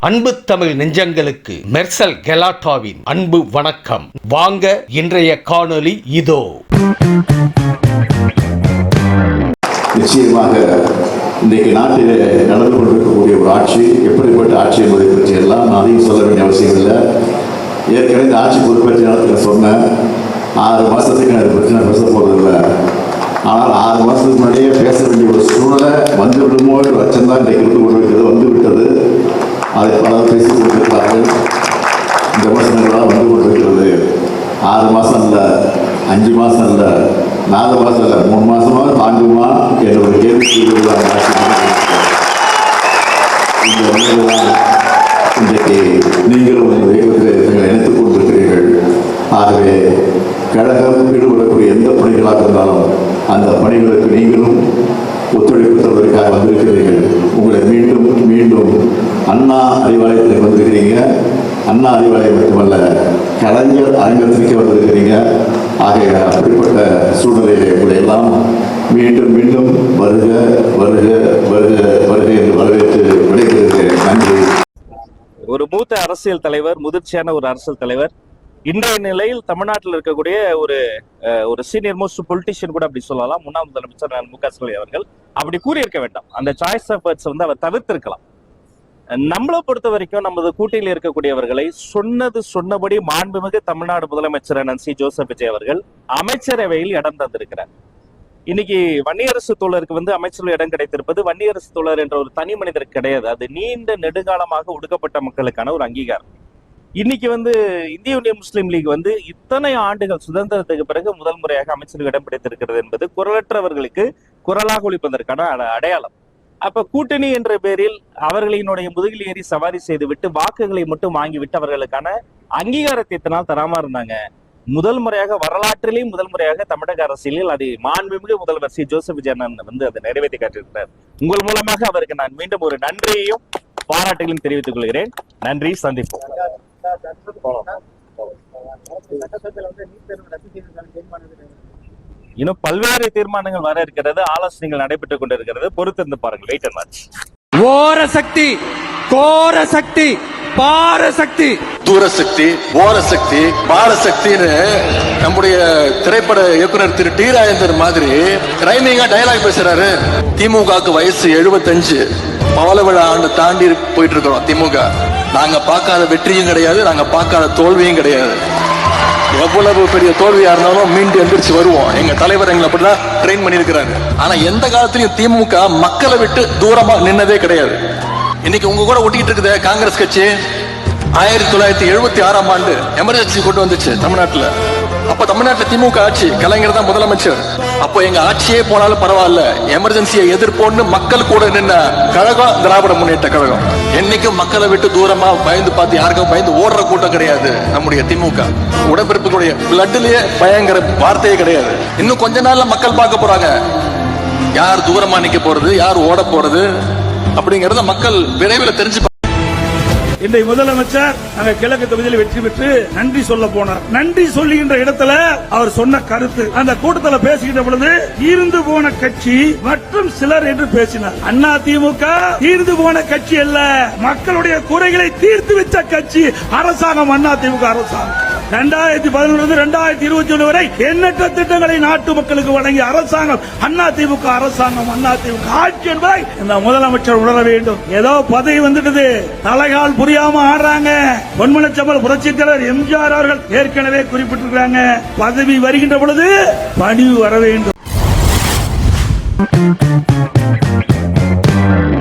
அன்பு தமிழ் நெஞ்சங்களுக்கு மெர்சல் கெலாட்டாவின் அன்பு வணக்கம். வாங்க இன்றைய காணொளி இதோ. நிச்சயமாக இன்றைக்கு நாட்டில் நடந்து கொண்டிருக்கக்கூடிய ஒரு ஆட்சி எப்படிப்பட்ட ஆட்சி என்பதை பற்றி எல்லாம் நான் அதையும் சொல்ல வேண்டிய அவசியம் இல்லை. ஏற்கனவே இந்த ஆட்சி பொறுப்பேற்ற நேரத்தில் சொன்னேன், 6 மாதத்துக்கு அது பிரச்சனை பேச போவதில்லை. ஆனால் 6 மாதத்துக்கு முன்னாடியே பேச வேண்டிய ஒரு சூழ்நிலை வந்து விடுமோ என்ற அச்சம் தான் இன்றைக்கு இருந்து கொண்டிருக்கிறது, வந்து விட்டது. அதை பலர் பேசிக் கொண்டிருக்கிறார்கள். இந்த விமர்சனங்களாக வந்து கொண்டிருக்கிறது. 6 மாதம் இல்லை, 5 மாதம் இல்லை, 4 மாதம் இல்லை, 3 மாதமாக தாங்குமா என்ற ஒரு கேள்வி இன்றைக்கு நீங்களும் இயக்கத்தில் இணைத்துக் கொண்டிருக்கிறீர்கள். ஆகவே கழகம் ஈடுபடக்கூடிய எந்த பணிகளாக இருந்தாலும் அந்த பணிகளுக்கு நீங்களும் ஒத்துழைப்பு தருவதற்காக வந்திருக்கிறீர்கள். உங்களை மீண்டும் மீண்டும் அண்ணா அறிவாலயத்தில் வந்திருக்கிறீங்க. அண்ணா அறிவாலயம் மட்டுமல்ல, கலைஞர் அரங்கத்திற்கு வந்திருக்கிறீங்க. ஆகிய அப்படிப்பட்ட சூழ்நிலையிலே உங்களை எல்லாம் மீண்டும் மீண்டும் வருக வருக வருக வருக என்று வரவேற்று விடைபெறுகிறேன். நன்றி. ஒரு மூத்த அரசியல் தலைவர், முதிர்ச்சியான ஒரு அரசியல் தலைவர், இன்றைய நிலையில் தமிழ்நாட்டில் இருக்கக்கூடிய ஒரு சீனியர் மோஸ்ட் பொலிட்டிஷியன் கூட அப்படி சொல்லலாம். முன்னாள் முதலமைச்சர் மு.க. ஸ்டாலின் அவர்கள் அப்படி கூறியிருக்க வேண்டாம். அந்த சாய்ஸ் ஆஃப் வேர்ட்ஸ் அவர் தவிர்த்திருக்கலாம். நம்மளை பொறுத்த வரைக்கும் நமது கூட்டணியில் இருக்கக்கூடியவர்களை சொன்னபடி மாண்புமிகு தமிழ்நாடு முதலமைச்சர் சி ஜோசப் விஜய் அவர்கள் அமைச்சரவையில் இடம் தந்திருக்கிறார். இன்னைக்கு வன்னியரசு தோழருக்கு அமைச்சரவை இடம் கிடைத்திருப்பது வன்னியரசு தோழர் என்ற ஒரு தனி மனிதருக்கு கிடையாது. அது நீண்ட நெடுங்காலமாக ஒடுக்கப்பட்ட மக்களுக்கான ஒரு அங்கீகாரம். இன்னைக்கு இந்திய யூனியன் முஸ்லீம் லீக் இத்தனை ஆண்டுகள் சுதந்திரத்துக்கு பிறகு முதல் முறையாக அமைச்சரவை இடம் பிடித்திருக்கிறது என்பது குரலற்றவர்களுக்கு குரலாக ஒழிப்பதற்கான அடையாளம். அப்ப கூட்டணி என்ற பேரில் அவர்களினுடைய முதுகில் ஏறி சவாரி செய்து விட்டு வாக்குகளை மட்டும் வாங்கிவிட்டு அவர்களுக்கான அங்கீகாரத்தை இத்தனால் தராம இருந்தாங்க. முதல் முறையாக வரலாற்றிலேயும் முதல் முறையாக தமிழக அரசியலில் அது மாண்புமிகு முதல்வர் சி ஜோசப் விஜய் அதை நிறைவேற்றி காட்டியிருக்கிறார். உங்கள் மூலமாக அவருக்கு நான் மீண்டும் ஒரு நன்றியையும் பாராட்டுகளையும் தெரிவித்துக் கொள்கிறேன். நன்றி, சந்திப்போம். இன்னும் பல்வேறு தீர்மானங்கள் வர இருக்கிறது, ஆலோசனைகள் நடைபெற்றுக் கொண்டிருக்கிறது. பொறுத்திருந்து பாருங்கள். Wait and watch. ஓர சக்தி, கோர சக்தி, பாரசக்தி, தூரசக்தி, ஓரசக்தி, பாரசக்தின்னு நம்முடைய திரைப்பட இயக்குனர் திரு டி ராஜேந்தர் மாதிரி ரைமிங்கா டயலாக் பேசுறாரு. திமுகவுக்கு வயசு 75, பவள விழா ஆண்டு தாண்டி போயிட்டு இருக்கிறோம். திமுக நாங்க பார்க்காத வெற்றியும் கிடையாது, நாங்க பார்க்காத தோல்வியும் கிடையாது. எவ்வளவு பெரிய தோல்வியா இருந்தாலும் மீண்டு எந்திரிச்சு வருவோம். எங்க தலைவர் எங்களை அப்படிதான் ட்ரெயின் பண்ணிருக்கிறாரு. ஆனா எந்த காலத்திலையும் திமுக மக்களை விட்டு தூரமா நின்னதே கிடையாது. இன்னைக்கு உங்க கூட ஒட்டிக்கிட்டு இருக்குது காங்கிரஸ் கட்சி. 1976ஆம் ஆண்டு எமர்ஜென்சி கொண்டு வந்துச்சு தமிழ்நாட்டுல. அப்ப தமிழ்நாட்டுல திமுக ஆட்சி, கலைஞர் தான் முதலமைச்சர். அப்போ எங்க ஆட்சியே போனாலும் பரவாயில்ல, எமர்ஜென்சியை எதிர்ப்போன்னு மக்கள் கூட நின்ன கழகம் திராவிட முன்னேற்ற கழகம். என்னைக்கும் மக்களை விட்டு தூரமா பயந்து பார்த்து யாருக்கும் பயந்து ஓடுற கூட்டம் கிடையாது நம்முடைய திமுக. உடன்பிறப்புகளுடைய பிளட்லயே பயங்கர வார்த்தையே கிடையாது. இன்னும் கொஞ்ச நாள்ல மக்கள் பார்க்க போறாங்க, யார் தூரமா நிக்க போறது, யார் ஓட போறது அப்படிங்கறத மக்கள் விரைவில் தெரிஞ்சு. இன்றைய முதலமைச்சர் நாங்க கிழக்கு தொகுதியில் வெற்றி பெற்று நன்றி சொல்ல போனார். நன்றி சொல்லுகின்ற இடத்துல அவர் சொன்ன கருத்து, அந்த கூட்டத்தில் பேசுகின்ற பொழுது இருந்து போன கட்சி மற்றும் சிலர் என்று பேசினார். அண்ணா திமுக தீர்ந்து போன கட்சி அல்ல, மக்களுடைய குறைகளை தீர்த்து வச்ச கட்சி அரசாங்கம் அண்ணா திமுக அரசாங்கம். 2011 2021 வரை எண்ணற்ற திட்டங்களை நாட்டு மக்களுக்கு வழங்கிய அரசாங்கம் அண்ணா திமுக அரசாங்கம். அண்ணா திமுக ஆட்சி என்பதை இந்த முதலமைச்சர் உணர வேண்டும். ஏதோ பதவி வந்துட்டது, தலைகால் புரியாம ஆடுறாங்க. பொன்மனச்சம்பல் புரட்சித் தலைவர் எம்ஜிஆர் அவர்கள் ஏற்கனவே குறிப்பிட்டிருக்கிறாங்க, பதவி வருகின்ற பொழுது பணிவு வர வேண்டும்.